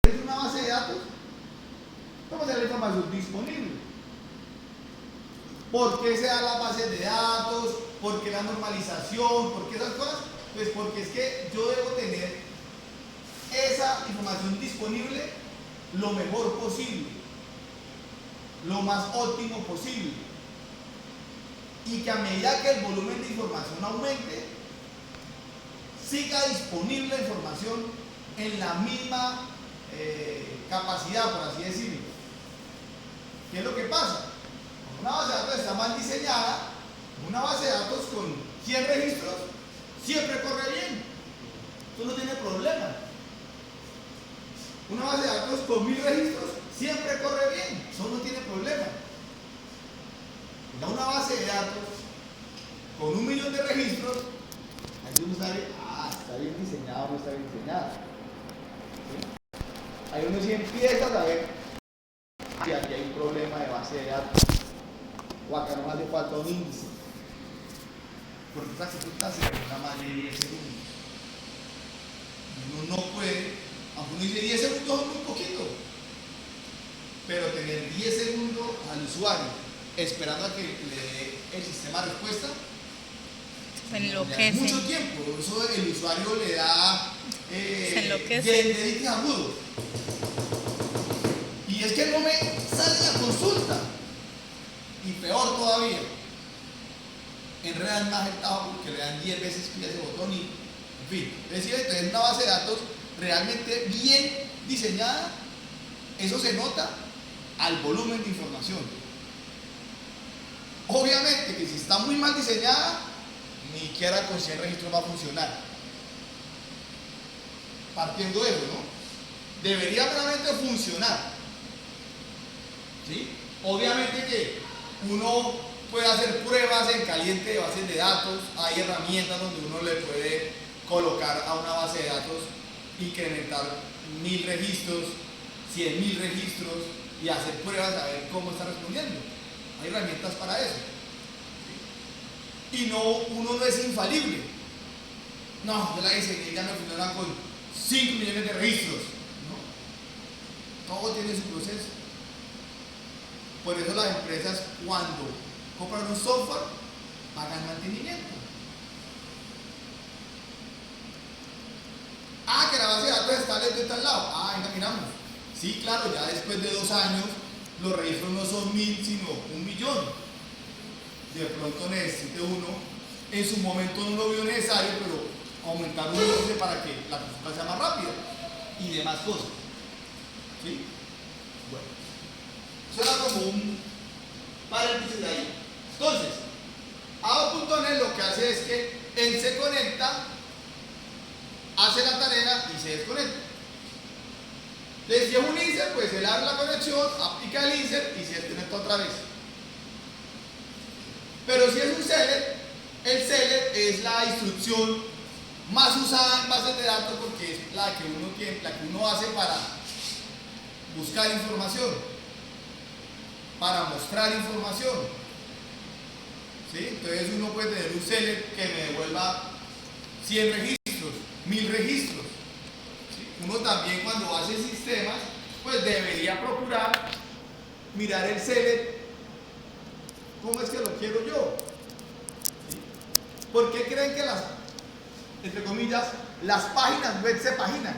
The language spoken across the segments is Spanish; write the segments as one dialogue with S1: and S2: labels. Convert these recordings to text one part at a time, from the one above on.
S1: es una base de datos, ¿cómo se da la información disponible? ¿Por qué se da la base de datos? ¿Por qué la normalización? ¿Por qué esas cosas? Pues porque es que yo debo tener esa información disponible lo mejor posible, lo más óptimo posible, y que a medida que el volumen de información aumente, siga disponible la información en la misma capacidad, por así decirlo. ¿Qué es lo que pasa? Una base de datos está mal diseñada, una base de datos con 100 registros siempre corre bien, eso no tiene problema. Una base de datos con 1000 registros siempre corre bien, eso no tiene problema. Ya una base de datos con 1.000.000 de registros, ahí uno sabe, está bien diseñado o no está bien diseñado. ¿Sí? Ahí uno sí empieza a saber que aquí hay un problema de base de datos, o acá no hace falta un índice, porque esta ejecuta se demora más de 10 segundos. Uno no puede, aunque uno dice 10 segundos es muy poquito, pero tener 10 segundos al usuario esperando a que le dé el sistema respuesta,
S2: se enloquece.
S1: Mucho tiempo, eso el usuario le da
S2: se enloquece.
S1: dediques agudos. Y es que no me sale la consulta. Y peor todavía, enredan más el tajo porque le dan 10 veces clic a ese botón y, en fin. Es decir, tener una base de datos realmente bien diseñada, eso se nota al volumen de información. Obviamente que si está muy mal diseñada, ni siquiera con 100 registros va a funcionar. Partiendo de eso, ¿no? Debería realmente funcionar. ¿Sí? Obviamente que uno puede hacer pruebas en caliente de bases de datos, hay herramientas donde uno le puede colocar a una base de datos, incrementar 1000 registros, 100.000 registros y hacer pruebas a ver cómo está respondiendo. Hay herramientas para eso. ¿Sí? Y no, uno no es infalible. No, yo la hice y ya me funciona con 5 millones de registros. ¿No? Todo tiene su proceso. Por eso las empresas, cuando compran un software, pagan mantenimiento. Que la base de datos está de tal lado. Venga, miramos. Sí, claro, ya después de 2 años, los registros no son 1000, sino 1.000.000. De pronto necesite uno, en su momento no lo vio necesario, pero aumentar un índice para que la consulta sea más rápida y demás cosas. ¿Sí? Bueno, eso era como un paréntesis de ahí. Entonces, AO.NET lo que hace es que él se conecta, hace la tarea y se desconecta. Entonces, si es un insert, pues él abre la conexión, aplica el insert y se desconecta otra vez. Pero si es un select, el select es la instrucción más usada en bases de datos porque es la que uno tiene, la que uno hace para buscar información, para mostrar información. ¿Sí? Entonces uno puede tener un select que me devuelva 100 registros, 1000 registros. ¿Sí? Uno también cuando hace sistemas, pues debería procurar mirar el select. ¿Cómo es que lo quiero yo? ¿Sí? ¿Por qué creen que las, entre comillas, las páginas web se paginan?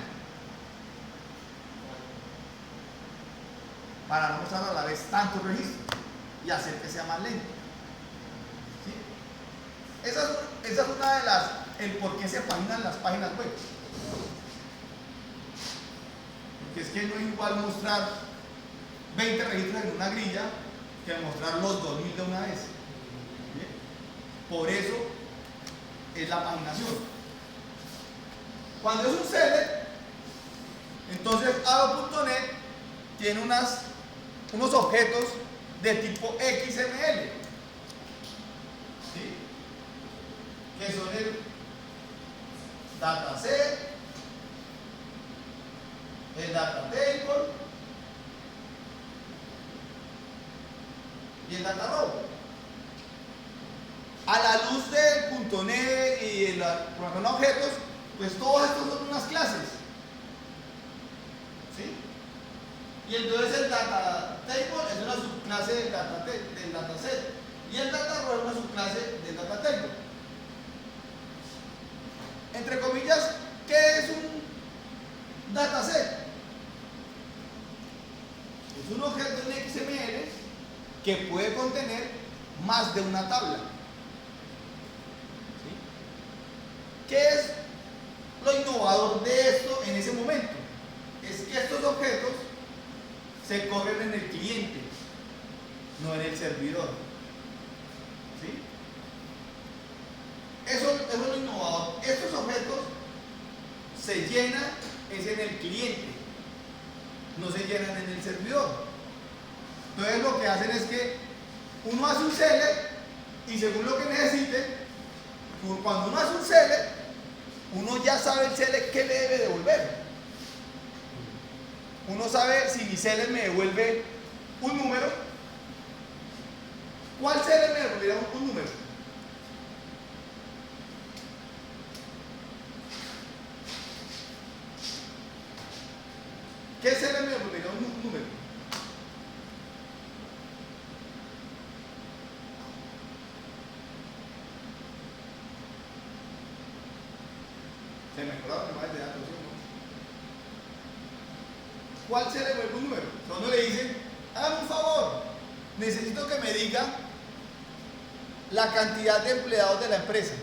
S1: Para no mostrar a la vez tantos registros y hacer que sea más lento. ¿Sí? Esa es una de las, el por qué se paginan las páginas web. Porque es que no es igual mostrar 20 registros en una grilla que mostrar los 2000 de una vez. ¿Bien? Por eso es la paginación. Cuando es un select, entonces AO.NET tiene unos objetos de tipo XML, ¿sí? Que son el dataset, el data table y el data row. A la luz del .NET y de la programación de objetos, pues todos estos son unas clases, ¿sí? Y entonces el data table es una subclase del dataset. Y el data row es una subclase del data table. Entre comillas, ¿qué es un dataset? Es un objeto en XML que puede contener más de una tabla. ¿Sí? ¿Qué es lo innovador de esto en ese momento? Es que estos objetos se corren en el cliente, no en el servidor. ¿Sí? Eso es lo innovador. Estos objetos se llenan es en el cliente, no se llenan en el servidor. Entonces lo que hacen es que uno hace un select y según lo que necesite, cuando uno hace un select, uno ya sabe el select que le debe devolver. Uno sabe si mi select me devuelve un número. ¿Cuál select me devolverá un número? ¿Qué select me devolverá un número? Se mejoraron los bases de datos, ¿sí? ¿Cuál se le devuelve un número? Cuando le dicen, hágame un favor, necesito que me diga la cantidad de empleados de la empresa.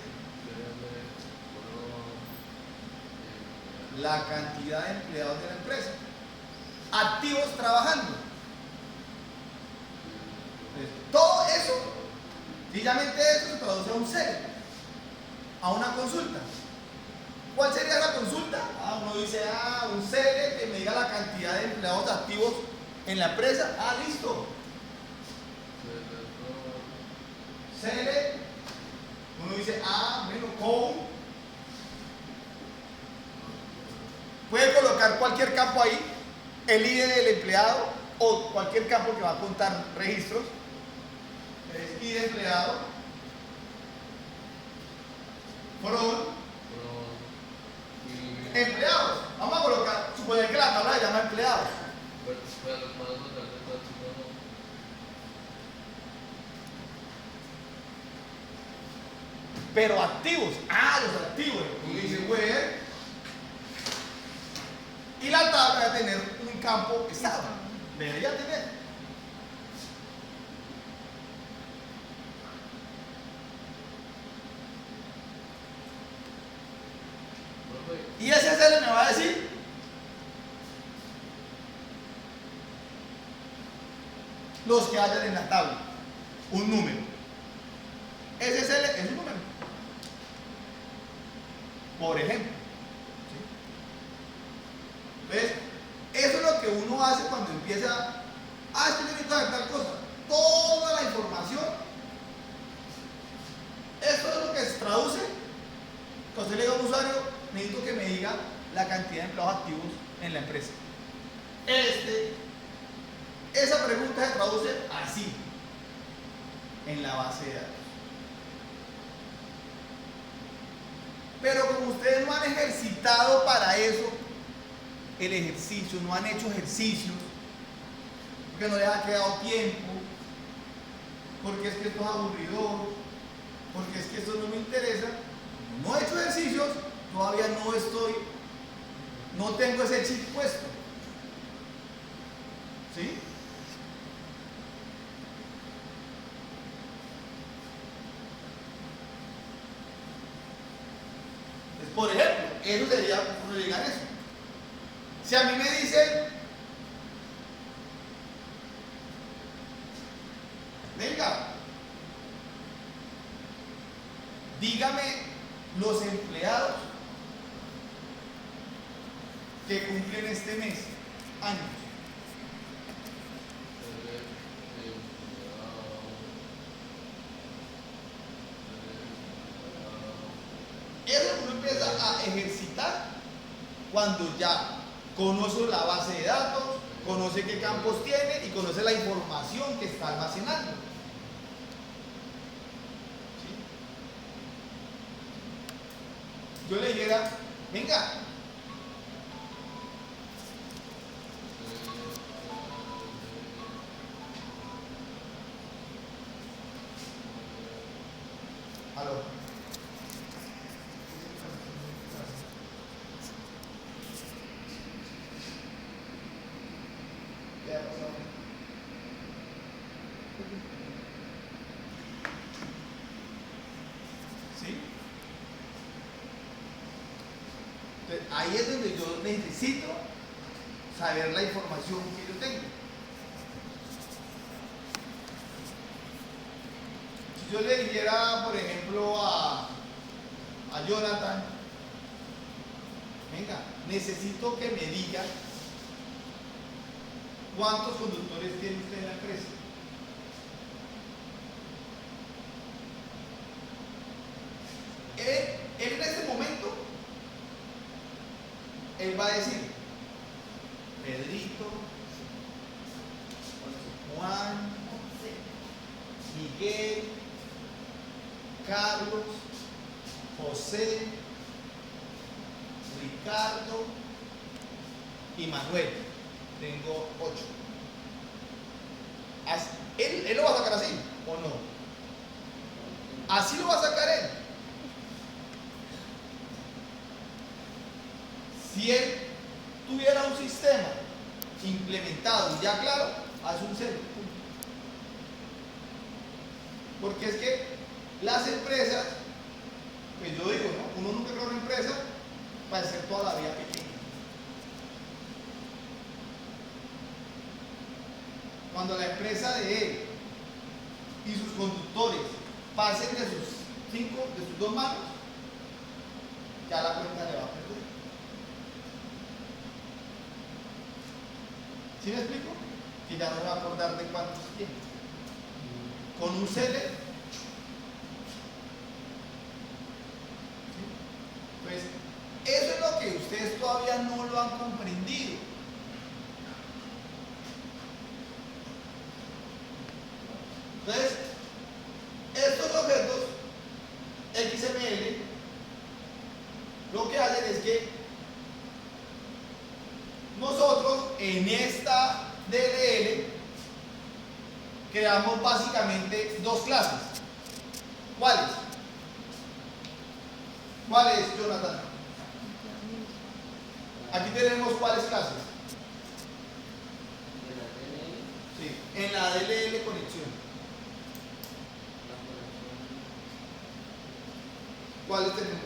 S1: La cantidad de empleados de la empresa. Activos trabajando. Entonces, todo eso, sencillamente eso se traduce a un select, a una consulta. ¿Cuál sería la consulta? Uno dice, un select que me diga la cantidad de empleados activos en la empresa. Listo. Select. Uno dice, bueno, con. Puede colocar cualquier campo ahí, el ID del empleado o cualquier campo que va a contar registros. Es ID de empleado. From. Empleados. Vamos a colocar, suponer que la tabla se llama empleados. Pero activos. Los activos. Uno dice where. Y la tabla va a tener un campo estado. Debería tener. Y ese SL me va a decir los que hayan en la tabla, un número. Ese SL es un número. Por ejemplo. ¿Sí? ¿Ves? Eso es lo que uno hace cuando empieza. Es que necesito hacer tal cosa. Toda la información. Eso es lo que se traduce. Cuando usted le diga a un usuario, necesito que me diga la cantidad de empleados activos en la empresa. Esa pregunta se traduce así en la base de datos. Pero como ustedes no han ejercitado para eso el ejercicio, no han hecho ejercicios, porque no les ha quedado tiempo, porque es que esto es aburridor, porque es que esto no me interesa, no he hecho ejercicios, todavía no tengo ese chip puesto. ¿Sí? Entonces, por ejemplo, eso sería uno llegar a eso. Si a mí me dicen, venga, dígame los empleados que cumplen este mes, años. Eso uno empieza a ejercitar cuando ya conoce la base de datos, conoce qué campos tiene y conoce la información que está almacenando. ¿Sí? Yo le dijera, venga, ¿Qué ha pasado? ¿Sí? Entonces, ahí es donde yo necesito saber la información que yo tengo. Si yo le dijera, por ejemplo, a Jonathan, venga, necesito que me diga cuántos conductores tiene usted en la empresa. Él en este momento, él va a decir, Pedrito, Juan, Miguel, Carlos, José, Ricardo y Manuel. Tengo 8. ¿Él lo va a sacar así o no? Así lo va a sacar él. Si él tuviera un sistema implementado y ya claro, hace un 0. Porque es que las empresas, pues yo digo, ¿no? Uno nunca crea una empresa para ser toda la vida pequeña. Cuando la empresa de él y sus conductores pasen de sus 2 manos, ya la cuenta le va a perder. ¿Sí me explico? Que ya no me va a acordar de cuántos tiene. Con un CL. Pues eso es lo que ustedes todavía no lo han comprendido. Entonces, estos objetos XML lo que hacen es que nosotros en esta DLL creamos básicamente 2 clases. ¿Cuáles? ¿Cuáles, Jonathan? Aquí tenemos cuáles clases. Sí, en la DLL conexión. ¿Cuáles tenemos?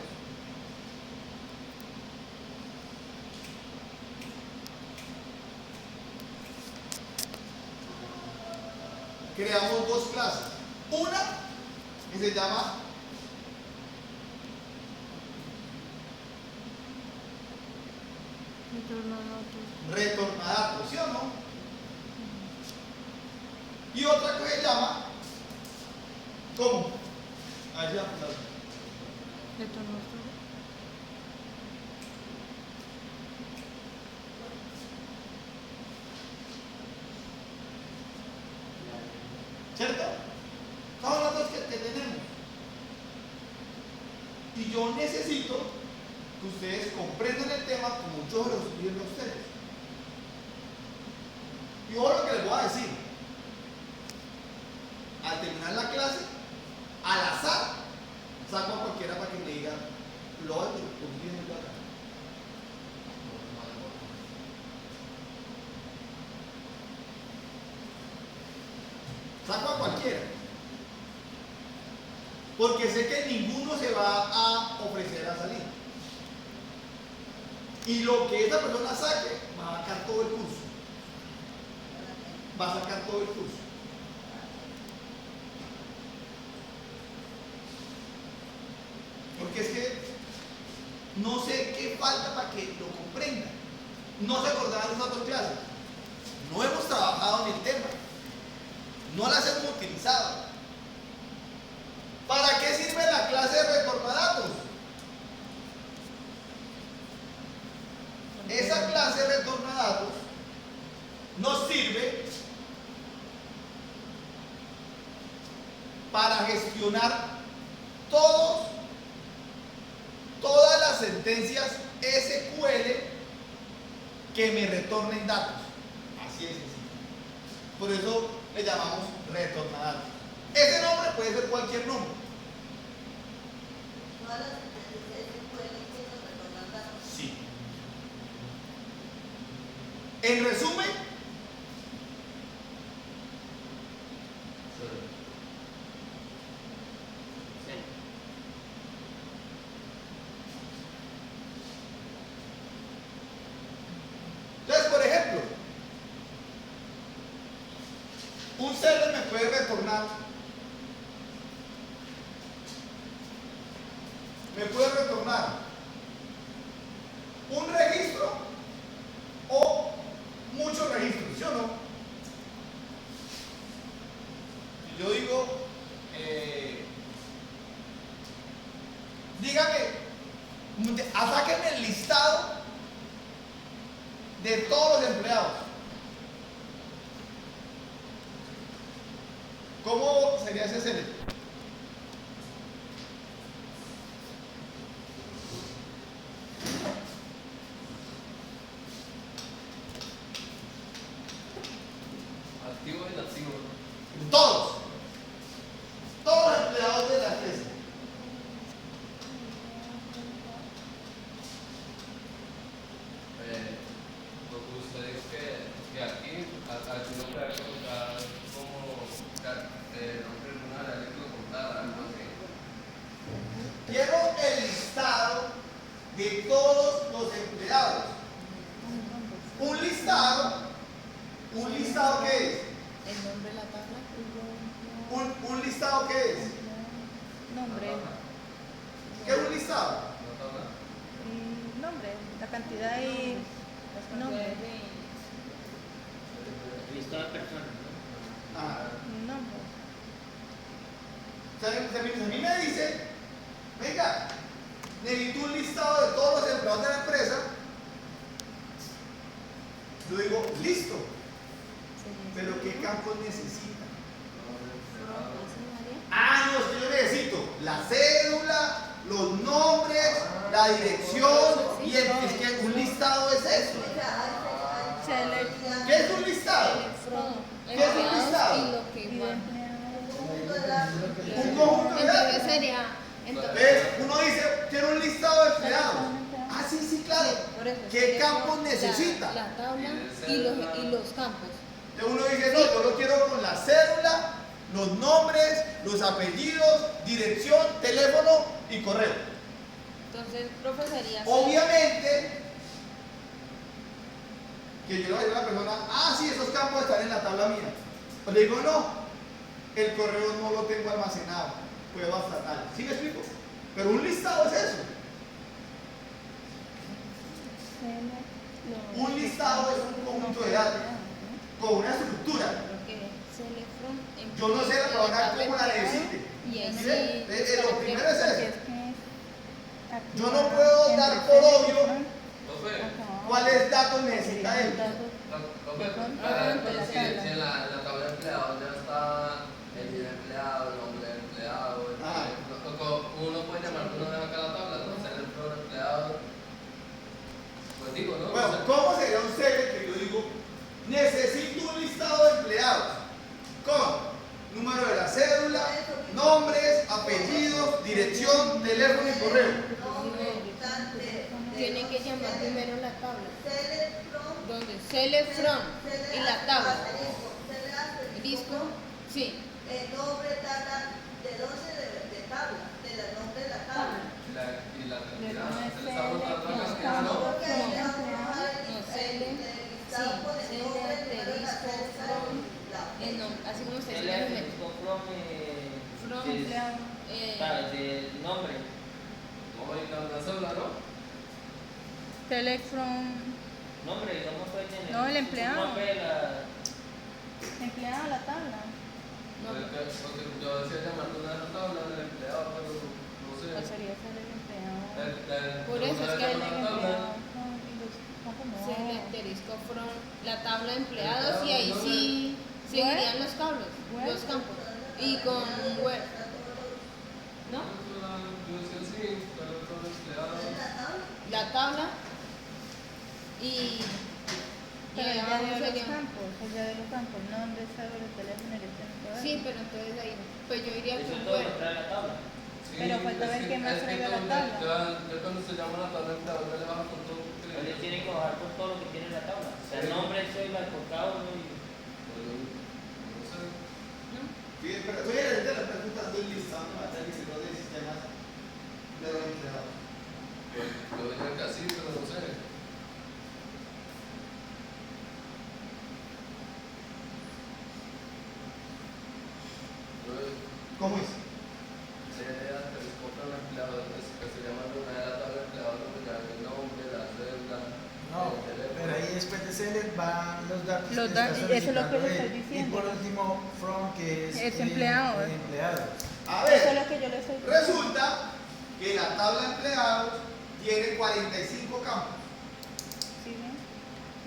S1: Creamos 2 clases. Una que se llama retornadatos, ¿sí o no? Y otra que se llama ¿cómo? Ahí ya ¿cierto? Son las 2 que tenemos. Y yo necesito que ustedes comprendan el tema como yo lo estoy viendo a ustedes. Y ahora lo que les voy a decir, al terminar la clase, al azar, saco a cualquiera para que me diga, lo otro, ¿por qué viene acá? Saco a cualquiera. Porque sé que ninguno se va a ofrecer a salir. Y lo que esa persona saque, va a sacar todo el curso. Va a sacar todo el curso. Porque es que no sé qué falta para que lo comprendan. No se acordarán de esas 2 clases. No hemos trabajado en el tema. No las hemos utilizado. ¿Para qué sirve la clase de retornadatos? Esa clase de retornadatos nos sirve para gestionar todas las sentencias SQL que me retornen datos. Así es sencillo. Por eso le llamamos retornadatos. Ese nombre puede ser cualquier nombre.
S3: Todas las sentencias SQL que nos retornan datos.
S1: Sí. En resumen, Un seller me puede retornar. Me puede retornar un registro o muchos registros, ¿sí o no? Y yo digo, dígame, sáquenme el listado de todos los empleados. ¿Cómo sería ese seller?
S4: Activo y inactivo.
S1: Todos los empleados de la empresa.
S4: Lo que usted dijo que aquí no puede colocar como nombre de una área que lo contara, algo así.
S1: Quiero el listado de todos los empleados. Un listado ¿qué es?
S5: El nombre de la tabla.
S1: Un listado ¿qué es?
S2: Nombre.
S1: ¿Qué es un listado?
S4: ¿No tabla?
S2: Nombre. La cantidad y nombre.
S6: Lista de personas, ¿no?
S1: Ah.
S2: Nombre.
S1: O sea, a mí me dice, venga, necesito un listado de todos los empleados de la empresa. Yo digo, listo, pero ¿qué campos necesita? Ah, no, es que yo necesito la cédula, los nombres, la dirección y es que un listado es eso. ¿Qué es un listado? ¿Qué es un listado?
S5: Y lo que igual.
S1: Un conjunto de datos.
S5: Entonces sería.
S1: ¿Ves? Uno dice, quiero un listado de empleados. Ah, sí, sí, claro.
S5: Por eso
S1: ¿Qué
S5: sería
S1: campos
S5: la-
S1: necesita?
S5: La tabla y los campos.
S1: Entonces uno dice, no, yo lo quiero con la cédula, los nombres, los apellidos, dirección, teléfono y correo.
S5: Entonces, profe, sería.
S1: Obviamente, que yo le voy a decir a la persona, ah, sí, esos campos están en la tabla mía. Pues le digo, no, el correo no lo tengo almacenado, puedo hasta tal. ¿Sí me explico? Pero un listado es eso. Un listado es un conjunto de datos con una estructura. Yo no sé la persona cómo la necesite.
S5: Y ahí sí.
S1: Mire, lo primero es eso. Yo no puedo dar por obvio
S4: Profe,
S1: cuáles datos necesita él.
S4: profe, pero si en la tabla de empleados ya está el día de empleado, el nombre del empleado,
S1: Ajá.
S4: uno puede llamar uno de acá a la tabla, ¿no? Ser el pro empleado. Pues digo, ¿no?
S1: Bueno, ¿cómo sería un seller que yo digo, necesito un listado de empleados con número de la cédula, nombres, apellidos, dirección, teléfono y correo?
S5: Tienen que llamar primero la tabla. Donde select from y la tabla. ¿Listo? Sí.
S3: El nombre de 12 de tabla, del nombre de la tabla.
S4: Y la cantidad, se le está preguntando la cantidad, ¿no?
S3: Porque ahí le vamos a dejar
S5: No,
S3: el listado con el nombre, el número de la cédula y
S5: El nombre, así como se
S6: Él
S5: dice.
S6: es el from,
S5: From,
S6: ¿sabes? Del nombre.
S4: No, y la cédula, ¿no?
S2: Select from
S6: Nombre, digamos, puede tener.
S2: No, el empleado.
S6: Su nombre,
S2: empleado la tabla.
S4: Porque yo decía llamando una tabla del empleado, pero no sé.
S2: ¿Cuál sería ser el empleado?
S5: Por eso es que
S4: el
S5: el
S4: tabla.
S5: selecterisco from la tabla de empleados y ahí sí seguirían los campos, los campos. Y con web, ¿no?
S4: Yo decía sí, pero todo empleado.
S5: La tabla y
S2: Pero ya
S5: abajo
S2: dio los
S5: sería-
S2: campos, ya dio los campos, nombre, cédula, teléfono, dirección, todo
S5: Sí,
S2: eso.
S5: pero entonces ahí, pues yo iría
S6: eso
S5: con
S6: todo
S5: web.
S6: lo trae la tabla.
S4: Sí,
S2: Pero falta
S4: es
S2: ver
S4: que-
S2: qué más
S4: es que
S2: traiga la
S4: donde-
S2: tabla.
S4: Ya cuando se llama la tabla de empleado, ya le baja con todo lo que
S6: Él tiene que bajar con todo lo que tiene la tabla. O sea,
S4: Sí.
S6: nombre, cédula, por cada uno y.
S4: No sé.
S5: ¿No?
S1: Sí, pero tú ya le estás preguntando el listado de sistemas de los empleados.
S4: Yo diría que así, pero no sé.
S1: ¿Cómo es?
S4: Se compra un empleado, que se llama una de la tabla de empleados donde ya el nombre, la cédula,
S7: No,
S4: el teléfono.
S7: pero ahí después de Select van los datos
S2: Los
S7: que está
S2: datos, eso es lo que le
S7: solicitando
S2: estoy
S7: él. Y
S2: diciendo.
S7: por último, from, que es
S2: empleado.
S7: empleado.
S1: A
S2: Eso es
S1: ver,
S2: lo que yo le estoy diciendo.
S1: resulta que la tabla de empleados tiene 45 campos.
S2: ¿Sí ven?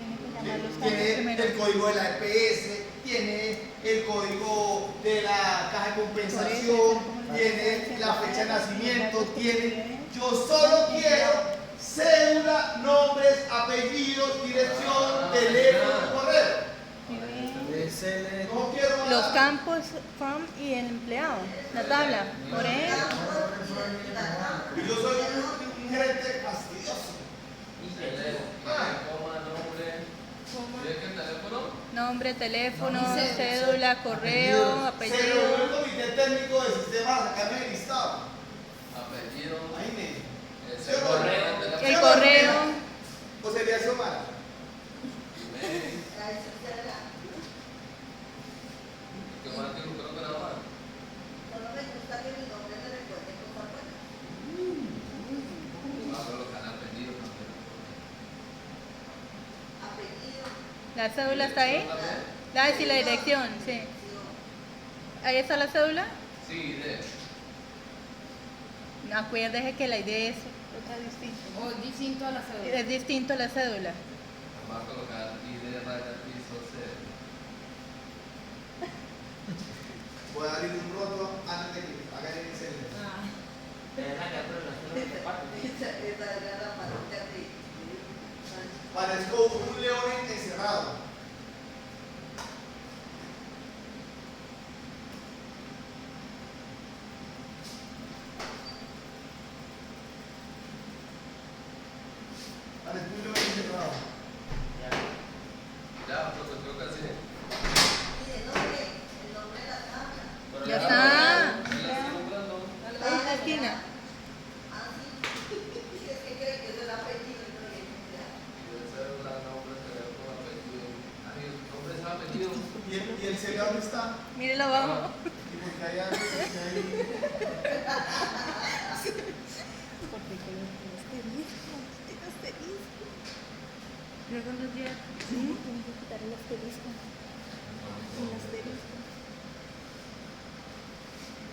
S2: Tiene que llamar los campos
S1: Tiene
S2: primero.
S1: el código de la EPS, tiene el código de la caja de compensación, tiene la fecha de nacimiento, tiene. Yo solo quiero cédula, nombres, apellidos, dirección, teléfono, correo.
S2: ¿Sí ven?
S7: De Select.
S1: No quiero más
S2: Los
S1: nada.
S2: campos from y el empleado. La tabla. Por eso.
S1: Y yo soy un gerente fastidioso.
S4: Coma, nombre. ¿Tiene que el teléfono?
S2: Nombre, teléfono,
S5: Nombre,
S2: cédula, correo,
S1: Se reunió
S2: apellido.
S1: el comité técnico del sistema a sacarme el listado.
S4: Apellido.
S1: Ahí me.
S4: Ese correo.
S2: El correo.
S1: O sería Xiomara.
S4: Email. ¿Qué más digo? Creo que nada más.
S3: No me gusta que mi nombre me recuerde cosas buenas.
S4: Vamos a colocar apellido también.
S3: Apellido,
S2: ¿La cédula está ahí? Ah, sí, la dirección, sí. ¿Ahí está la cédula?
S4: Sí, de.
S2: Acuérdese que la idea es otra distinta.
S5: O es distinto a la cédula.
S2: Es distinto a la cédula.
S4: Vamos a colocar ID raya piso C.
S1: Voy a abrir un roto antes de que haga el incendio.
S5: Ah,
S6: Te dejan que otro en la parte.
S3: esa era la parte de
S1: Parezco un león encerrado. Parezco un león encerrado.
S6: Ya.
S4: Ya, pues creo que sí.
S3: Y el nombre de la tabla.
S4: Pero
S2: Ya está.
S4: ¿Me la estoy nombrando?
S2: Ahí en la esquina.
S3: Ah, sí. Es que cree que es el apellido y no el empleado.
S4: Y el cédula, nombre, teléfono, apellido. Ay, nombre es apellido.
S1: ¿Y el celular dónde está?
S2: Mírelo abajo.
S1: Y porque hay algo que está ahí.
S2: Porque con el asterisco, el asterisco. Luego los días, sí, tengo que quitar el asterisco. El asterisco.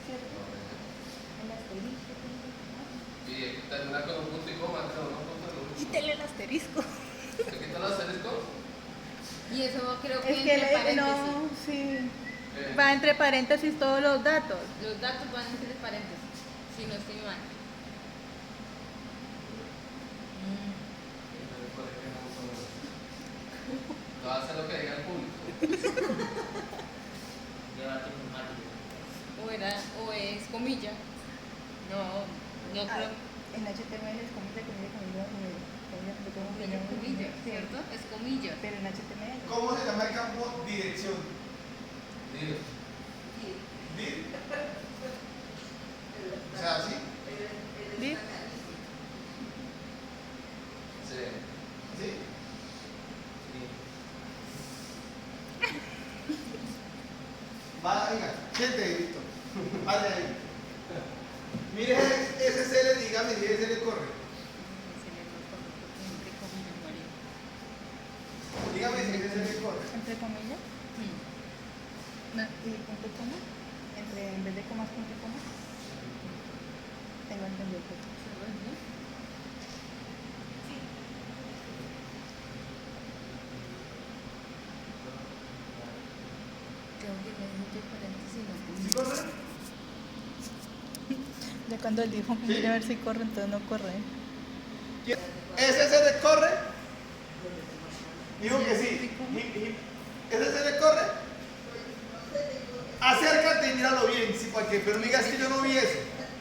S2: ¿Cierto? El asterisco.
S4: Y termina con un punto y coma, creo, ¿no? Punto y coma.
S2: Quítale el asterisco.
S4: ¿Se quita el asterisco?
S5: y eso creo que
S2: Es que
S5: entre paréntesis.
S2: no, sí.
S4: ¿Qué?
S2: Va entre paréntesis todos los datos.
S5: Los datos van entre paréntesis, si no estoy mal.
S4: No hace lo que diga el público.
S6: Llévate informático.
S5: O es comilla. No, no creo.
S2: En HTML es comilla,
S5: Es comilla, ¿cierto? Es comilla.
S2: Pero en HTML.
S1: ¿Cómo se llama el campo? Dirección.
S4: Dile.
S1: Dir. O sea, así.
S2: ¿Sí?
S4: Sí.
S1: ¿Sí? Va, venga, gente, Víctor. Vale ahí. Mire ese CL, dígame si ese le corre. Dígame si ese le corre.
S2: ¿Entre comillas? No, ¿y punto y coma? En vez de comas, punto y coma. Tengo entendido que
S5: Creo que no es entre paréntesis, no es
S1: ¿Sí
S5: comilla.
S1: corre?
S2: ya cuando él dijo que mira a ver si corre, entonces no corre.
S1: ¿Ese se le corre? Dijo que sí. ¿Ese se le corre? Acércate y míralo bien, sí, pero no digas que yo no vi eso.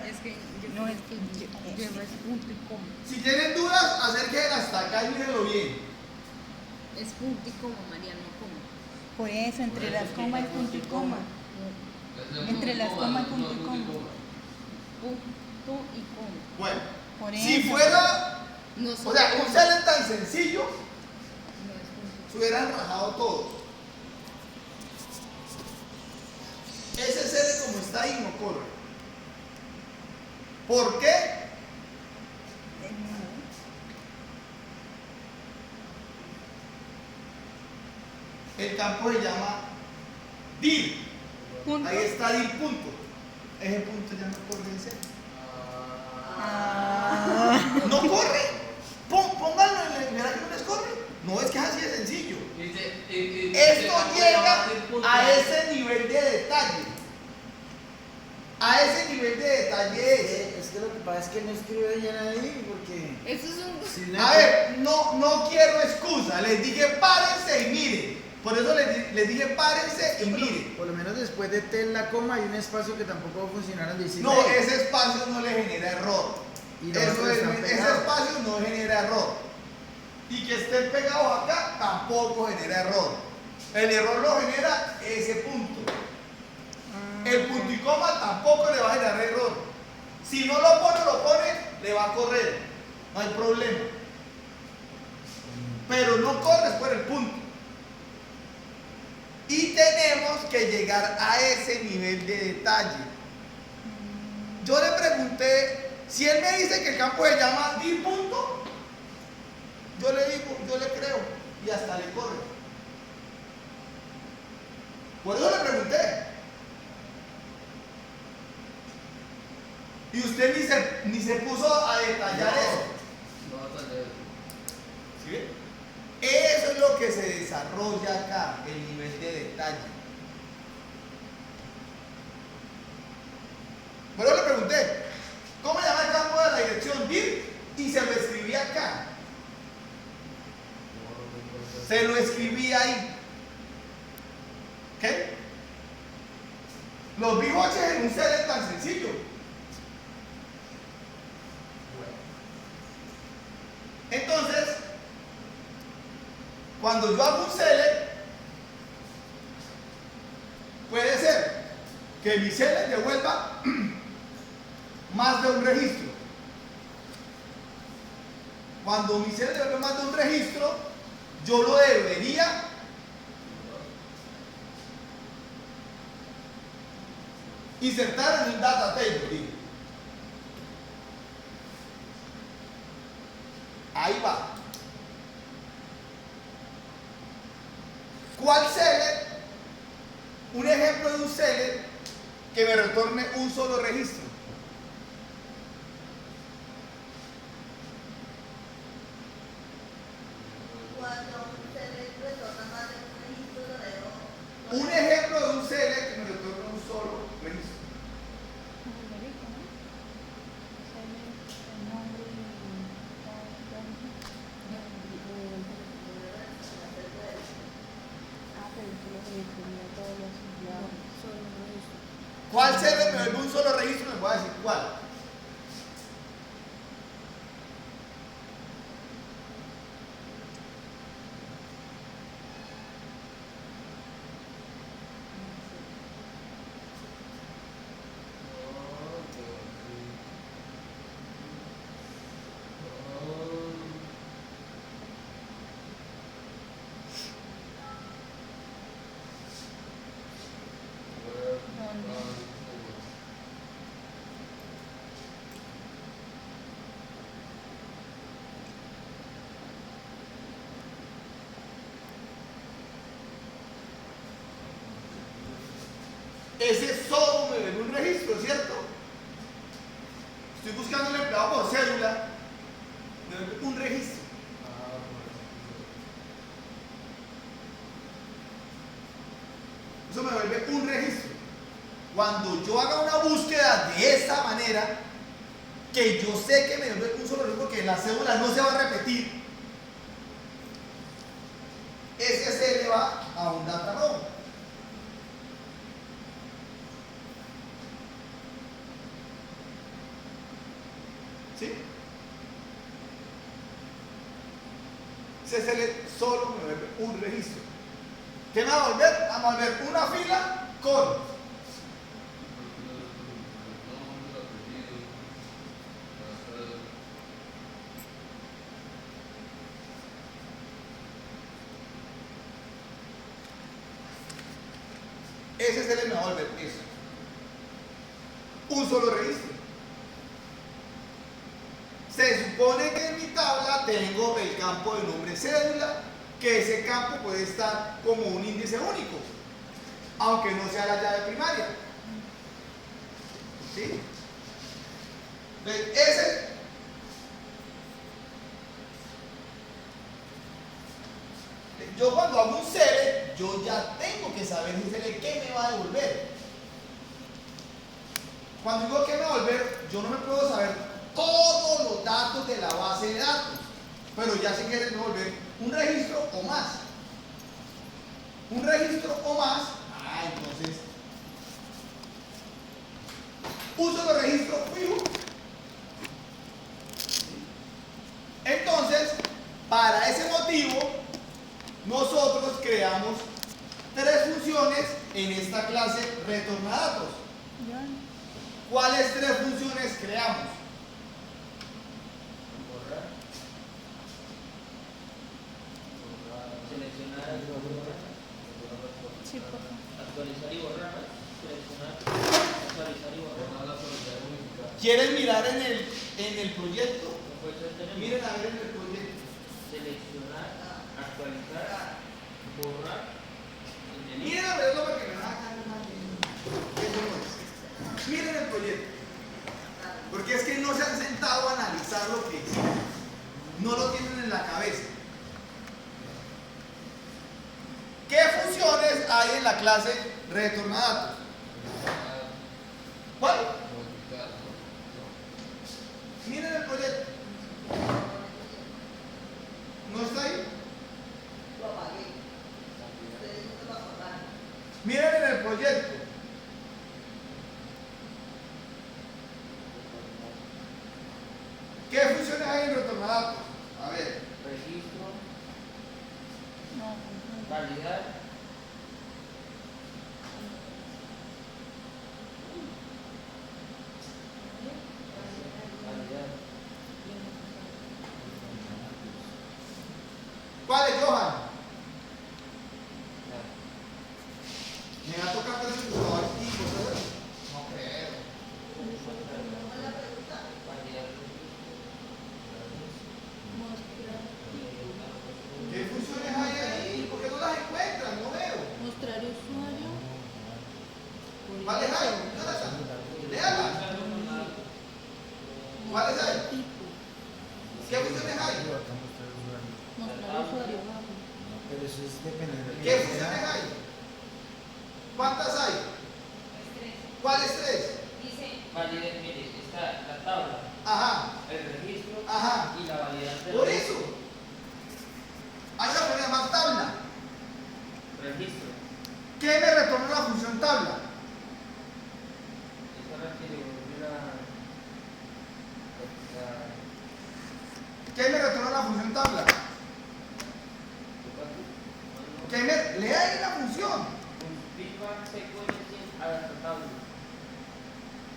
S5: Es que no es que lleva es punto y coma.
S1: Si tienen dudas, acérquense hasta acá y mírenlo bien.
S5: Es punto y coma, María, no coma.
S2: Por eso, entre las comas y punto y coma.
S5: No,
S2: Entre las comas, punto y coma.
S5: punto y coma.
S1: Bueno,
S2: Por
S1: si
S2: eso.
S1: fuera,
S5: No
S1: o
S5: solo
S1: sea, un
S5: coma.
S1: CL tan sencillo,
S5: No es punto.
S1: se hubieran rajado todo. Ese CL como está ahí no corre. ¿Por qué? El campo se llama dir.
S2: Punto.
S1: Ahí está dir punto. Ese punto ya no corre en serio. No corre. Pónganlo en el, ¿verá que no les corre? No, es que es así de sencillo. Esto llega a ese nivel de detalle. A ese nivel de detalle
S7: Es que lo que pasa es que no escribe bien ahí porque.
S5: Eso es un.
S7: Si
S1: es. A ver, no quiero excusa. Les dije párense y miren. Por eso les dije párense y miren.
S7: Por lo menos después de T en la coma hay un espacio que tampoco va a funcionar donde dice
S1: No,
S7: D.
S1: ese espacio no le genera error.
S7: Y los otros están
S1: Ese
S7: pegados.
S1: espacio no genera error. Y que estén pegados acá tampoco genera error. El error lo genera ese punto. El punto y coma tampoco le va a generar error. Si no lo pone, le va a correr. No hay problema. Pero no corres por el punto. Y tenemos que llegar a ese nivel de detalle. Yo le pregunté, si él me dice que el campo se llama dir punto, yo le digo, yo le creo y hasta le corre. Por eso le pregunté. Y usted ni se puso a detallar eso. ¿Sí ve? Eso es lo que se desarrolla acá, el nivel de detalle. Pero le pregunté, ¿cómo se llama el campo de la dirección dir? Y se lo escribí acá. Se lo escribí ahí. ¿Qué? Los bijoches en un select tan sencillo. Entonces, cuando yo hago un select, puede ser que mi select devuelva más de un registro. Cuando mi select devuelve más de un registro, yo lo debería insertar en un data table. Ahí va. ¿Cuál select? Un ejemplo de un select que me retorne un solo registro.
S3: Cuando se le retorna más de un registro,
S1: Un ejemplo de un select que me retorne un solo registro. ¿Cuál select me devuelve un solo registro? Les voy a decir cuál. Ese solo me devuelve un registro, ¿cierto? Estoy buscando el empleado por cédula, me devuelve un registro. Eso me devuelve un registro. Cuando yo haga una búsqueda de esta manera, que yo sé que me devuelve un solo registro porque la cédula no se va a repetir, ese se le va a un data row. ¿Sí? CSL solo me vuelve un registro. ¿Qué me va a volver? Vamos a volver una fila con SSL me va a volver eso. un solo registro. Se supone que en mi tabla tengo el campo de nombre cédula, que ese campo puede estar como un índice único, aunque no sea la llave primaria. ¿Sí? Entonces, yo cuando hago un select, yo ya tengo que saber ese select qué me va a devolver. Cuando digo qué me va a devolver, yo no me puedo saber todos los datos de la base de datos, pero ya sé que es devolver un registro o más. Un registro o más, entonces uso los registros fijos. Entonces, para ese motivo, nosotros creamos 3 funciones en esta clase retorna datos. ¿Cuáles 3 funciones creamos?
S6: Borrar. Seleccionar y borrar.
S2: Sí, por favor.
S6: Actualizar y borrar, ¿no? Seleccionar, actualizar y borrar.
S1: ¿Quieren mirar en el proyecto?
S6: Después tenemos
S1: Miren a ver en el proyecto.
S6: seleccionar, actualizar, borrar.
S1: Miren a verlo porque me va a caer mal. Eso no es. Miren el proyecto. Porque es que no se han sentado a analizar lo que existe. No lo tienen en la cabeza. ¿Qué funciones hay en la clase retorna datos? ¿Cuál? Miren el proyecto. ¿No está ahí?
S3: Lo apagué. Ustedes no lo apagaron.
S1: Miren en el proyecto. ¿Qué funciones hay en retorna datos? A ver.
S6: Registro,
S2: No,
S6: validar, validar.
S1: ¿Cuál es, Johan?
S6: Ya.
S1: Me va a tocar el computador y cosas así. No creo.
S6: Validar.
S1: ¿Qué funciones hay ahí? ¿Por qué no las encuentran? No veo.
S2: mostrar usuario.
S1: ¿Cuáles hay? Jonathan, léala. ¿Cuáles hay?
S2: Tipo.
S1: ¿Qué funciones hay?
S2: Mostrar usuario.
S7: Pero eso es dependiendo de
S1: ¿Qué funciones hay? ¿Cuántas hay? ¿Cuáles 3?
S6: Validar, mire, está la tabla,
S1: Ajá,
S6: el registro
S1: ajá.
S6: y la validar del
S1: Por eso. Hay una que llamar tabla.
S6: registro.
S1: ¿Qué me retorna la función tabla?
S6: Esta requiere volver
S1: ¿Qué me retorna la función tabla? ¿Qué me lea ahí la función?
S6: un feedback sequence a la tabla.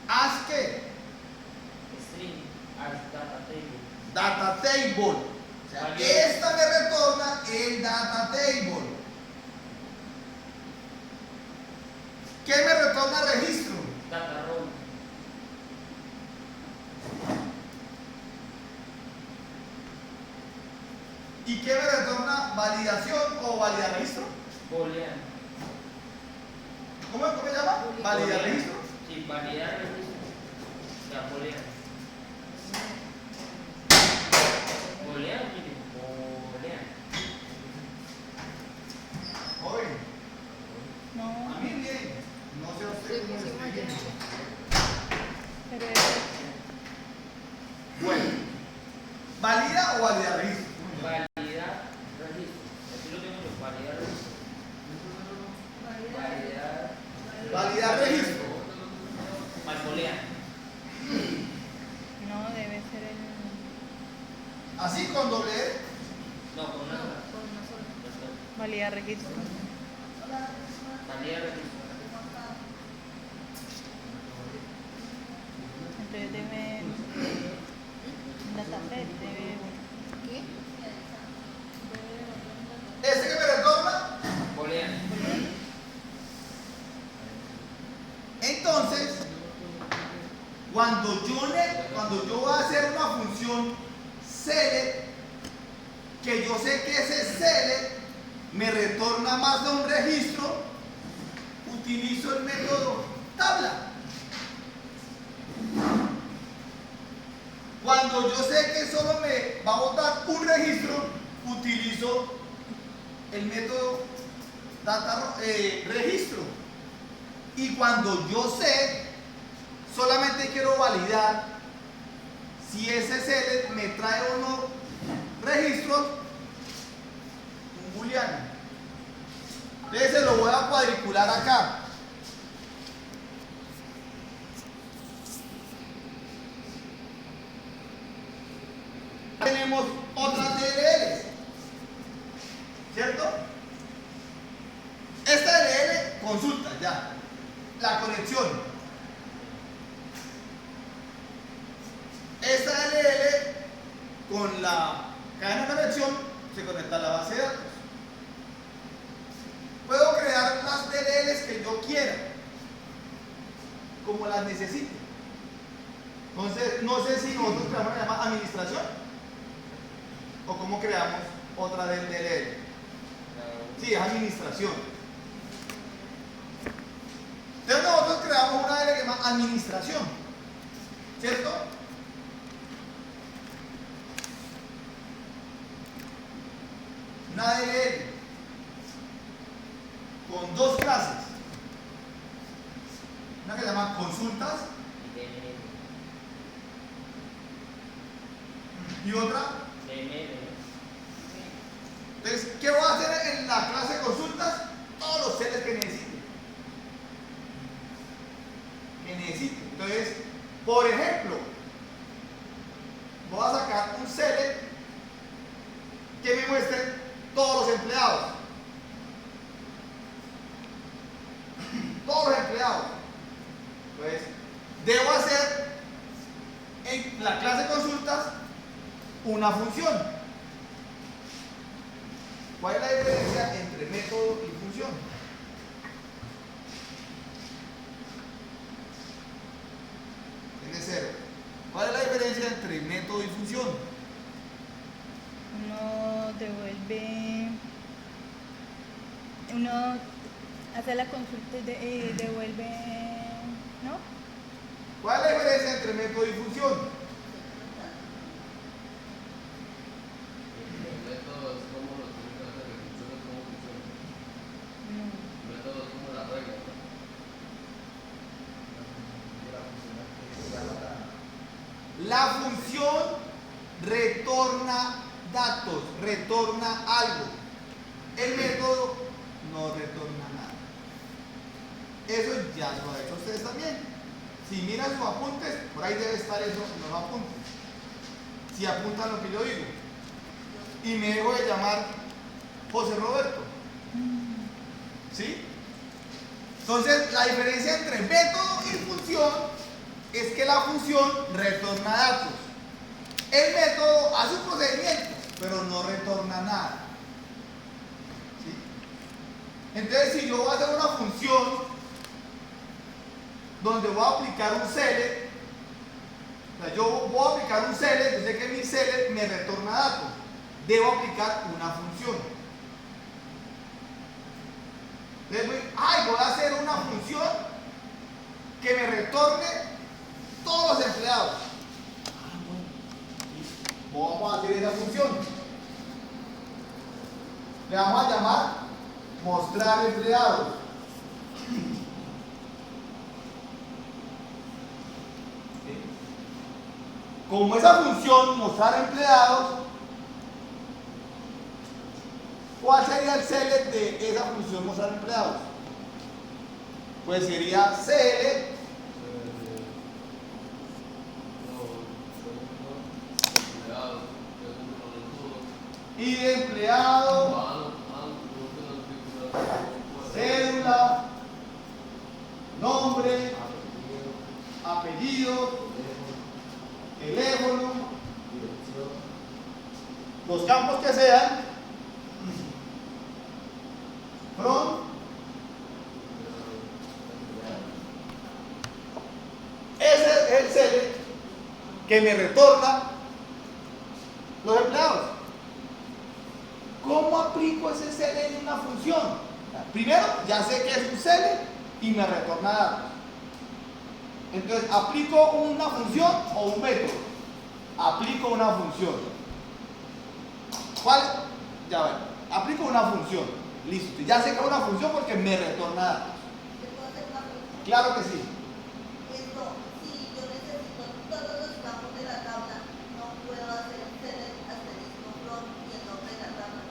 S1: Haz qué?
S6: String as data table.
S1: Data table. O sea, esta me retorna el data table. ¿Qué me retorna registro?
S6: Data row.
S1: ¿Y qué me retorna validación o validar registro?
S6: Boolean.
S1: ¿Cómo se llama? Validar registro.
S6: Sí, validar registro. Ya, boolean. Boolean, mire, boolean.
S1: Joven,
S2: No,
S1: a mí bien. No sé a usted cómo le esté yendo.
S2: pero es.
S1: Bueno, ¿valida o validar registro?
S6: Validar registro. Aquí lo tengo yo, validar registro. Validar.
S1: Validar registro.
S6: Más boolean.
S2: No, debe ser el.
S1: Así con doble E.
S6: No, con una sola.
S2: Validar registro.
S6: Validar registro.
S2: Entonces debe. Dataset debe. ¿Qué?
S1: Este que me retorna.
S6: Boolean.
S1: Entonces, cuando yo voy a hacer una función select, que yo sé que ese select me retorna más de un registro, utilizo el método tabla. Cuando yo sé que solo me va a botar un registro, utilizo el método registro. Y cuando yo sé, solamente quiero validar si ese select me trae o no registros, un booleano. Entonces se lo voy a cuadricular acá. Tenemos otras DLLs, ¿cierto? Esta DLL consulta ya la conexión. Esta DLL con la cadena de conexión se conecta a la base de datos. Puedo crear las DLLs que yo quiera, como las necesite. Entonces, no sé si nosotros creamos una llamada administración o cómo creamos otra DLL. Sí, es administración. Entonces nosotros creamos una DLL que se llama administración, ¿cierto? Una DLL con dos clases. Una que se llama consultas y otra. Entonces, ¿qué voy a hacer en la clase de consultas? Todos los selects que necesite. Entonces, por ejemplo, voy a sacar un select que me muestre todos los empleados. Todos los empleados. Entonces, debo hacer en la clase de consultas una función. ¿Cuál es la diferencia entre método y función? N0. ¿Cuál es la diferencia entre método y función?
S2: Uno hace la consulta y devuelve, ¿no?
S1: ¿Cuál es la diferencia entre método y función?
S4: El método es como lo que se hace, la función es cómo funciona. El método es como la regla, ¿no?
S1: La función retorna datos, retorna algo. El método no retorna nada. Eso ya lo ha hecho ustedes también. Si miran sus apuntes, por ahí debe estar eso en los apuntes. Si apuntan lo que yo digo. Y me dejo de llamar José Roberto. ¿Sí? Entonces, la diferencia entre método y función es que la función retorna datos. El método hace un procedimiento, pero no retorna nada. ¿Sí? Entonces, si yo voy a hacer una función donde voy a aplicar un select, o sea, yo voy a aplicar un select, yo sé que mi select me retorna datos. Debo aplicar una función. Entonces voy a hacer una función que me retorne todos los empleados. Vamos a hacer esa función. Le vamos a llamar mostrar empleados. Como esa función mostrar empleados, ¿cuál sería el select de esa función mostrar empleados? Pues sería select y de empleado, cédula, nombre, apellido, teléfono, los campos que sean, from, ese es el select que me retorna los empleados. ¿Cómo aplico ese CL en una función? Primero, ya sé que es un CL y me retorna datos. Entonces, ¿aplico una función o un método? Aplico una función. ¿Cuál? Ya ven, aplico una función. Listo, ya sé que es una función porque me retorna datos.
S3: ¿Te puedo hacer una pregunta?
S1: Claro que sí.
S3: Esto, si yo necesito todos los campos de la tabla, no puedo hacer select asterisco from y el nombre de la tabla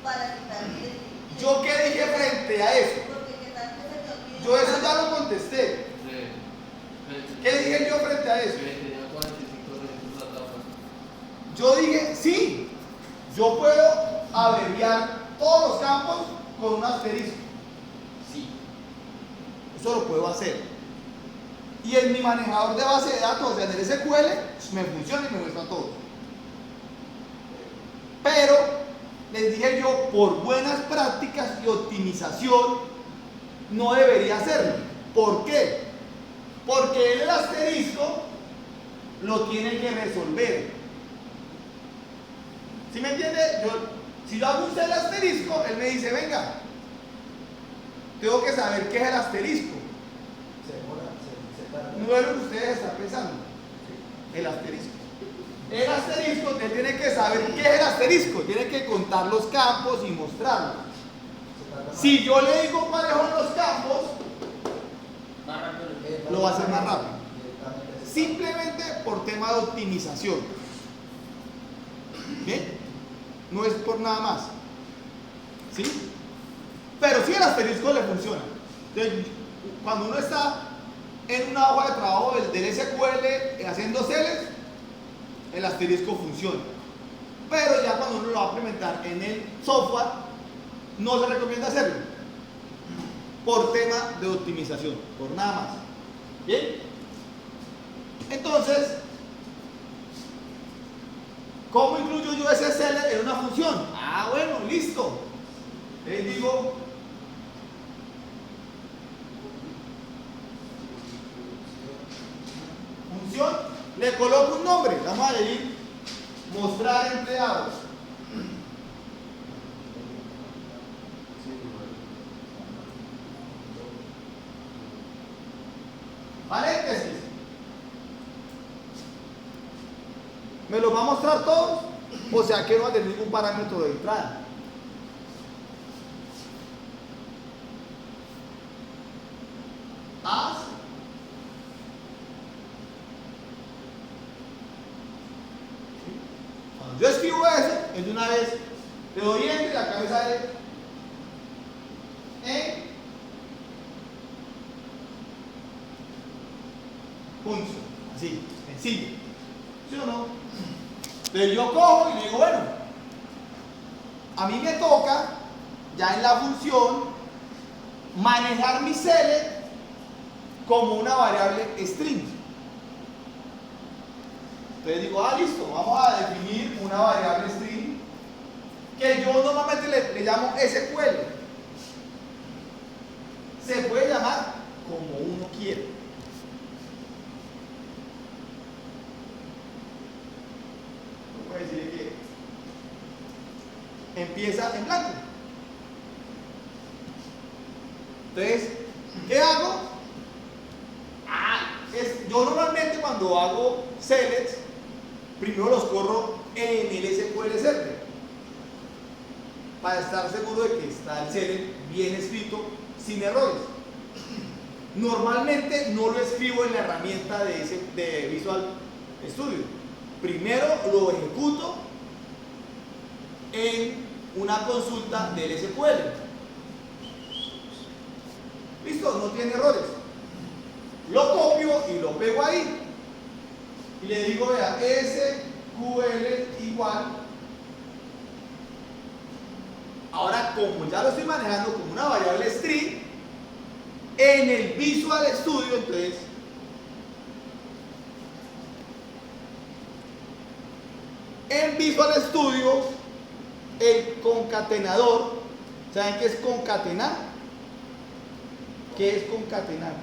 S3: para quitar el
S1: ¿Yo qué dije frente a eso?
S3: porque qué tal que se te olvide.
S1: Yo eso ya lo contesté. ¿Qué dije yo frente a eso?
S4: Tenía 45 registros la tabla.
S1: Yo dije, sí, yo puedo abreviar todos los campos con un asterisco. Sí, eso lo puedo hacer. Y en mi manejador de base de datos, o sea, en el SQL, me funciona y me muestra todo. Pero les dije yo, por buenas prácticas y optimización, no debería hacerlo. ¿Por qué? Porque él el asterisco lo tiene que resolver. ¿Sí me entiende? Si yo hago un CL asterisco, él me dice, venga, tengo que saber qué es el asterisco. No es lo que ustedes están pensando. El asterisco. El asterisco, usted tiene que saber qué es el asterisco. Tiene que contar los campos y mostrarlos. Si yo le digo cuáles son los campos, lo va a hacer más rápido. Simplemente por tema de optimización. ¿Bien? No es por nada más. ¿Sí? Pero sí el asterisco le funciona. Entonces, cuando uno está en una hoja de trabajo del SQL haciendo celes, el asterisco funciona. Pero ya cuando uno lo va a implementar en el software, no se recomienda hacerlo. Por tema de optimización, por nada más. ¿Bien? Entonces, ¿cómo incluyo yo ese CL en una función? Ah, bueno, listo. Les digo, función, le coloco un nombre. Vamos a decir, mostrar empleados. Paréntesis. ¿Me los va a mostrar todos? O sea que no va a tener ningún parámetro de entrada. As. Cuando yo escribo eso, es de una vez, le doy enter y la cabeza de función. Así, sencillo. ¿Sí o no? Entonces yo cojo y le digo, bueno, a mí me toca, ya en la función, manejar mi select como una variable string. Entonces digo, listo, vamos a definir una variable string que yo normalmente le llamo SQL. Se puede llamar como uno quiere. Puede decir que empieza en blanco. Entonces, ¿qué hago? Yo normalmente cuando hago selects, primero los corro en el SQL Server para estar seguro de que está el select bien escrito, sin errores. Normalmente no lo escribo en la herramienta de Visual Studio. Primero lo ejecuto en una consulta del SQL. Listo, no tiene errores. Lo copio y lo pego ahí. Y le digo, vea, SQL igual. Ahora, como ya lo estoy manejando como una variable string, en el Visual Studio, entonces, en Visual Studio, el concatenador, ¿saben qué es concatenar? ¿Qué es concatenar?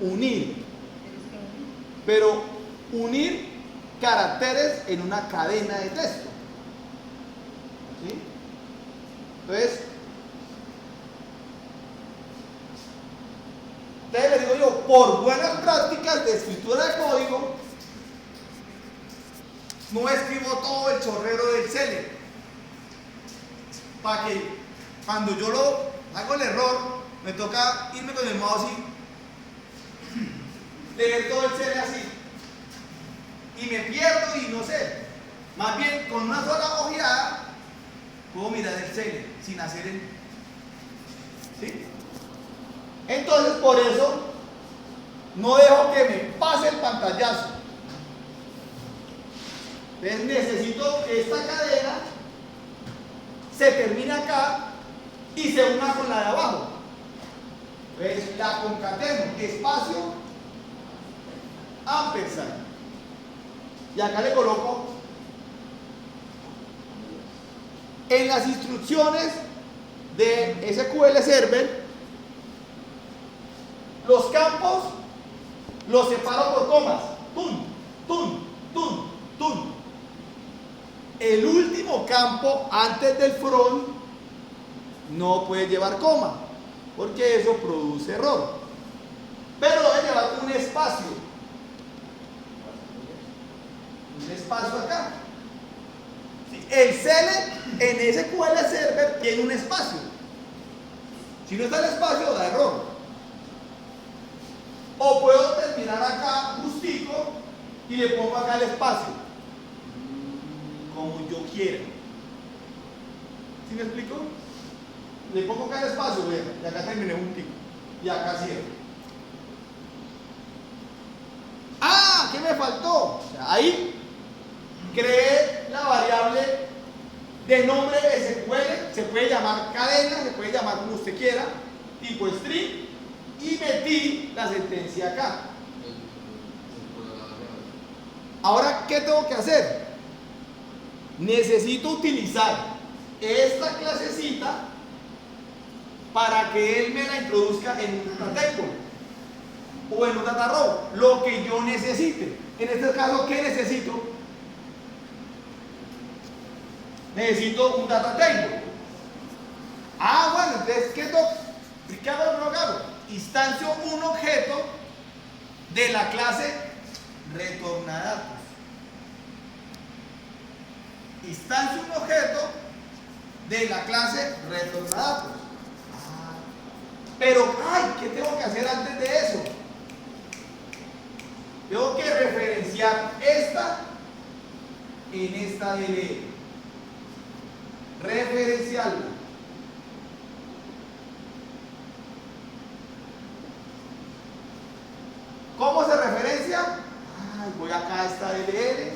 S1: Unir. Pero unir caracteres en una cadena de texto. ¿Sí? Entonces les digo yo, por buenas prácticas de escritura de código, no escribo todo el chorrero del Excel, para que cuando yo lo hago el error, me toca irme con el mouse y leer todo el Excel así, y me pierdo y no sé. Más bien, con una sola ojeada puedo mirar el Excel sin hacer el... ¿Sí? Entonces, por eso no dejo que me pase el pantallazo. Entonces necesito que esta cadena se termine acá y se una con la de abajo. Entonces la concateno, espacio, ampersand. Y acá le coloco en las instrucciones de SQL Server. Los campos los separo por comas. Tun, tun, tun, tun. El último campo antes del from no puede llevar coma, porque eso produce error. Pero debe llevar un espacio. Un espacio acá. ¿Sí? El select en SQL Server tiene un espacio. Si no está el espacio, da error. O puedo terminar acá justico y le pongo acá el espacio, como yo quiera. ¿Sí me explico? Le pongo acá el espacio, vean, y acá terminé justico, y acá cierro. ¡Ah! ¿Qué me faltó? O sea, ahí creé la variable de nombre SQL, se puede llamar cadena, se puede llamar como usted quiera, tipo string, y metí la sentencia acá. Ahora, ¿qué tengo que hacer? Necesito utilizar esta clasecita para que él me la introduzca en un data table o en un data row, lo que yo necesite. En este caso, ¿qué necesito? Necesito un data table. Ah, bueno, entonces, ¿qué hago? Instancio un objeto de la clase retornadatos. Instancio un objeto de la clase retornadatos. Pero, ¿qué tengo que hacer antes de eso? Tengo que referenciar esta en esta DLL. Referenciarla. ¿Cómo se referencia? Voy acá a esta DLL,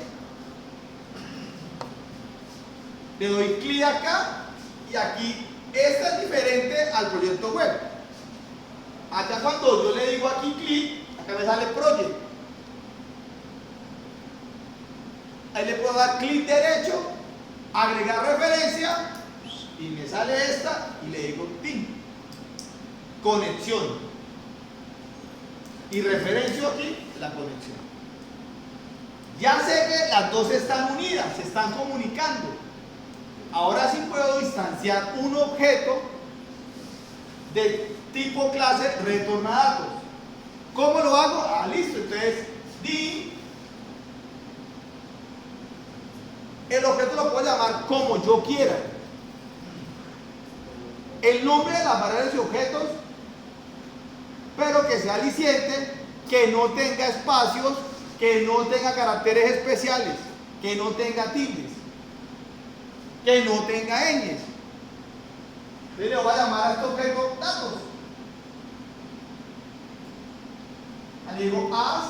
S1: le doy clic acá y aquí, esta es diferente al proyecto web. Acá cuando yo le digo aquí clic, acá me sale project. Ahí le puedo dar clic derecho, agregar referencia y me sale esta y le digo pin, conexión. Y referencio aquí la conexión. Ya sé que las dos están unidas, se están comunicando. Ahora sí puedo instanciar un objeto de tipo clase retornadatos. ¿Cómo lo hago? Listo. Entonces, di. El objeto lo puedo llamar como yo quiera. El nombre de las variables y objetos, pero que sea aliciente, que no tenga espacios, que no tenga caracteres especiales, que no tenga tildes, que no tenga ñes. Entonces le voy a llamar a este objeto datos. Le digo as,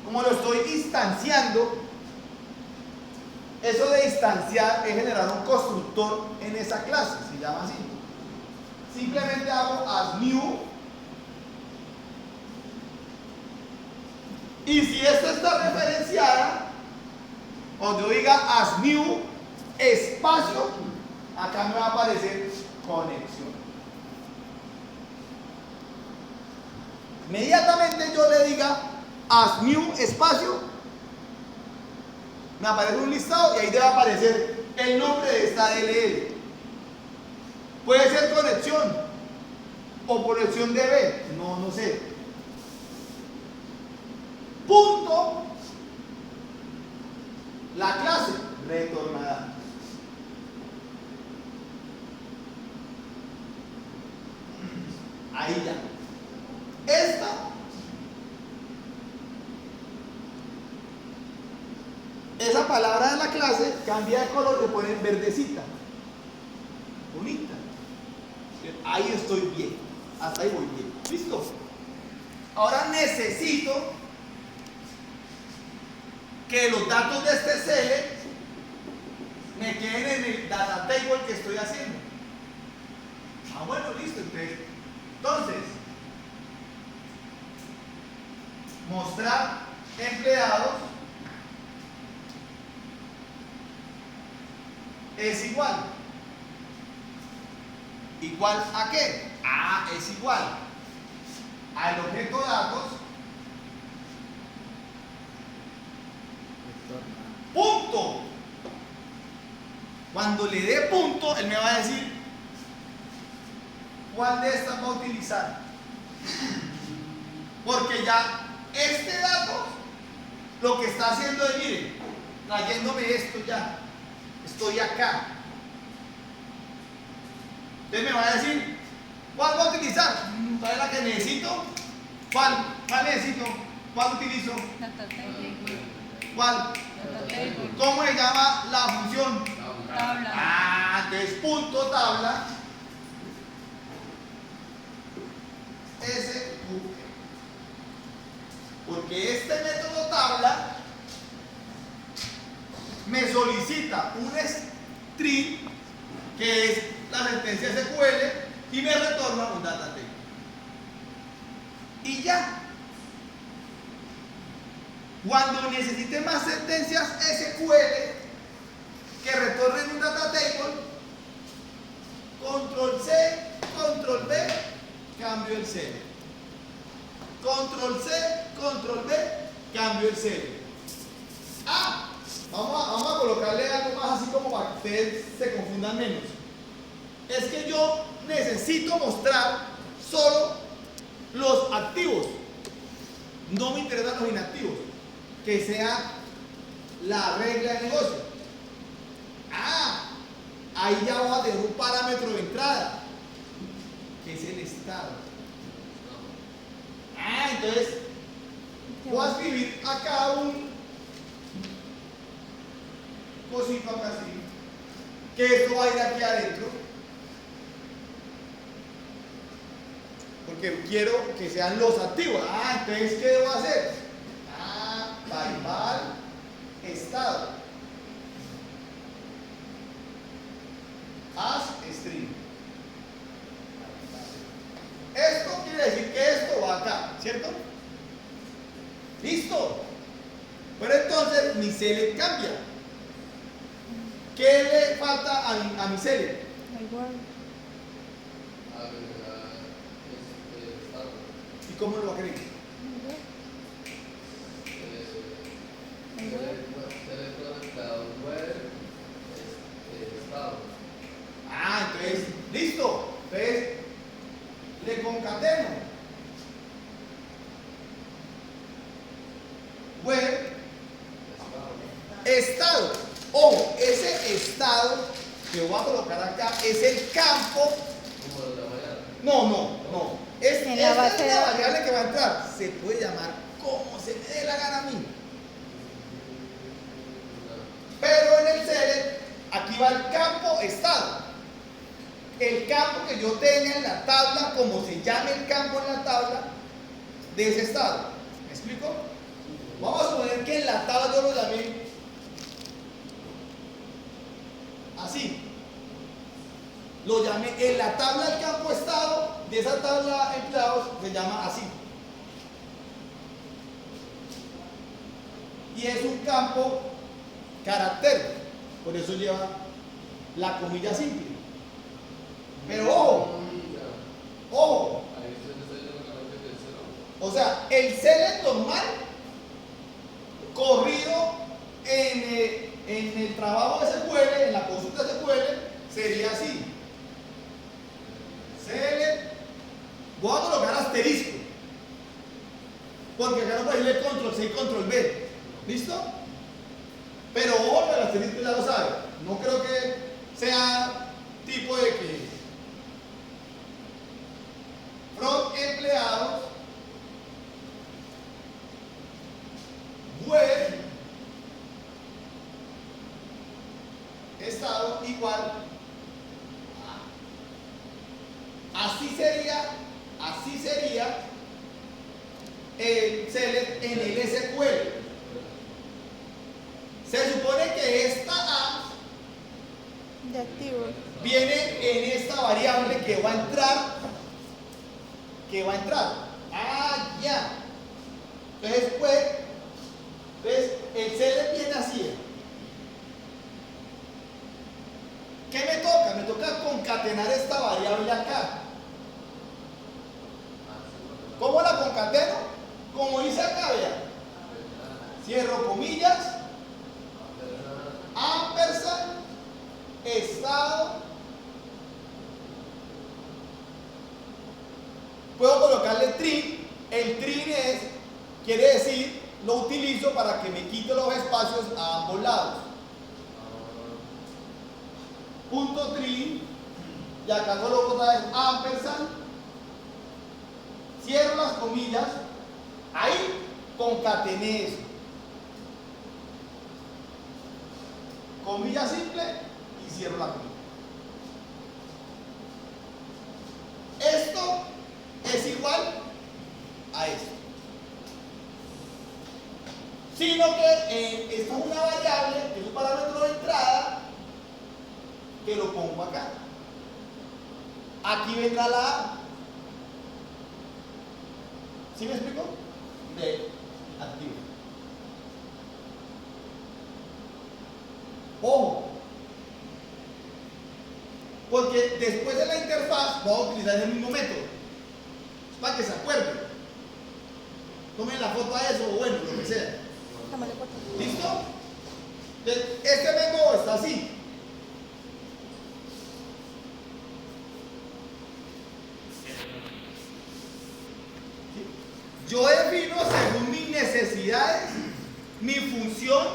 S1: como lo estoy instanciando, eso de instanciar es generar un constructor en esa clase, se llama así. Simplemente hago as new. Y si esta está referenciada, cuando yo diga as new espacio, acá me va a aparecer conexión. Inmediatamente yo le diga haz new espacio, me aparece un listado y ahí debe aparecer el nombre de esta DLL. Puede ser conexión o conexión DB, no sé. Punto, la clase retornará. Ahí ya. Esa palabra de la clase cambia de color, le ponen verdecita. Bonita. Ahí estoy bien. Hasta ahí voy bien. ¿Listo? Ahora necesito que los datos de este cele me queden en el data table que estoy haciendo. Ah, bueno, listo. Entonces, mostrar empleados es igual. ¿Igual a qué? Es igual al objeto datos punto. Cuando le dé punto, él me va a decir cuál de estas va a utilizar. Porque ya este dato lo que está haciendo es, miren, trayéndome esto ya. Estoy acá. Entonces me va a decir ¿cuál voy a utilizar? ¿Cuál es la que necesito? ¿Cuál necesito? ¿Cuál utilizo? ¿Cuál? ¿Cómo se llama la función?
S5: Tabla.
S1: Entonces punto tabla SQL. Porque este método tabla me solicita un string que es la sentencia SQL y me retorna un data table. Y ya. Cuando necesite más sentencias SQL que retornen un data table, control C, control B, cambio el C. Control C, control B, cambio el C. Vamos a colocarle algo más así como para que ustedes se confundan menos. Es que yo necesito mostrar solo los activos. No me interesan los inactivos. Que sea la regla de negocio. Ahí ya va a tener un parámetro de entrada, que es el estado. Entonces voy a escribir acá un cosito acá así, que esto va a ir aquí adentro, porque quiero que sean los activos. Entonces, ¿qué debo hacer? Byval estado as string. Esto quiere decir que esto va acá, ¿cierto? Listo. Pero entonces mi cele cambia. ¿Qué le falta a mi cele? ¿Y cómo lo va a creer? Entonces, listo. Entonces, le concateno web estado. Ojo, ese estado que voy a colocar acá es el campo. No. Esta es la variable que va a entrar. Se puede llamar como se me dé la gana a mí. Pero en el select, aquí va el campo estado. El campo que yo tenga en la tabla, como se llame el campo en la tabla de ese estado. ¿Me explico? Vamos a suponer que en la tabla yo lo llamé así. Lo llamé en la tabla del campo estado, de esa tabla empleados se llama así. Y es un campo carácter, por eso lleva la comilla simple. Pero ojo, o sea, el select normal corrido en el trabajo de SQL, en la consulta de SQL, sería así. CL, voy a colocar asterisco, porque acá no puede ir control C y control B. ¿Listo? Pero ojo, el asterisco ya lo sabe. No creo que sea tipo de que from empleados web estado igual a. Así sería el select en el SQL. Se supone que esta A
S2: De activo.
S1: viene en esta variable que va a entrar. Ah, ya. Entonces, pues, el select viene así. ¿Qué me toca? Me toca concatenar esta variable acá. ¿Cómo la concateno? Como dice acá, vea. Cierro comillas, ampersand, estado. Puedo colocarle trim. El trim quiere decir, lo utilizo para que me quite los espacios a ambos lados. Punto trim, y acá coloco otra vez ampersand, cierro las comillas, ahí concatené eso. Comilla simple y cierro la comilla. Esto es igual a esto. Sino que esto es una variable, que es un parámetro de entrada, que lo pongo acá. Aquí vendrá la A. ¿Sí me explico? De activo. Ojo, porque después de la interfaz voy a utilizar el mismo método para que se acuerden. Tomen la foto a eso o bueno, lo que sea. ¿Listo? Entonces, este método está así. Yo defino según mis necesidades, mi función,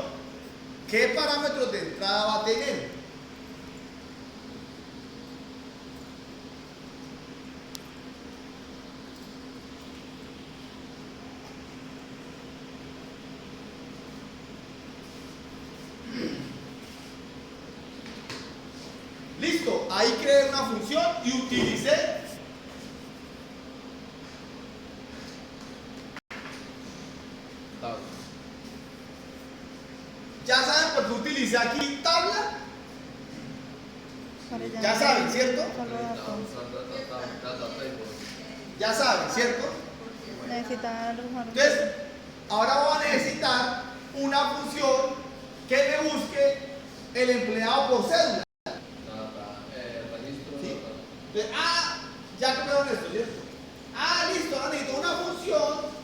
S1: qué parámetros de entrada va a tener. Listo, ahí creé una función y utilicé ¿ya saben por qué utilicé aquí tabla? Ya saben, ¿cierto? Ya saben, ¿cierto?
S2: Necesitan los
S1: Entonces, ahora voy a necesitar una función que me busque el empleado por cédula. ¿Sí? Entonces, ya cambiaron esto, ¿cierto? Listo, ahora necesito una función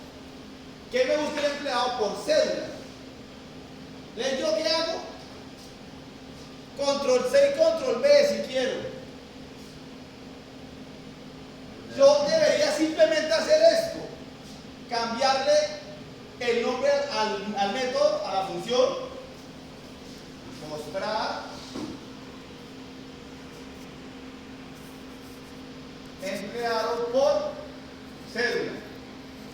S1: que me busque el empleado por cédula. Entonces, ¿yo qué hago? Control C y control B si quiero. Yo debería simplemente hacer esto. Cambiarle el nombre al método, a la función. Mostrar empleado por cédula.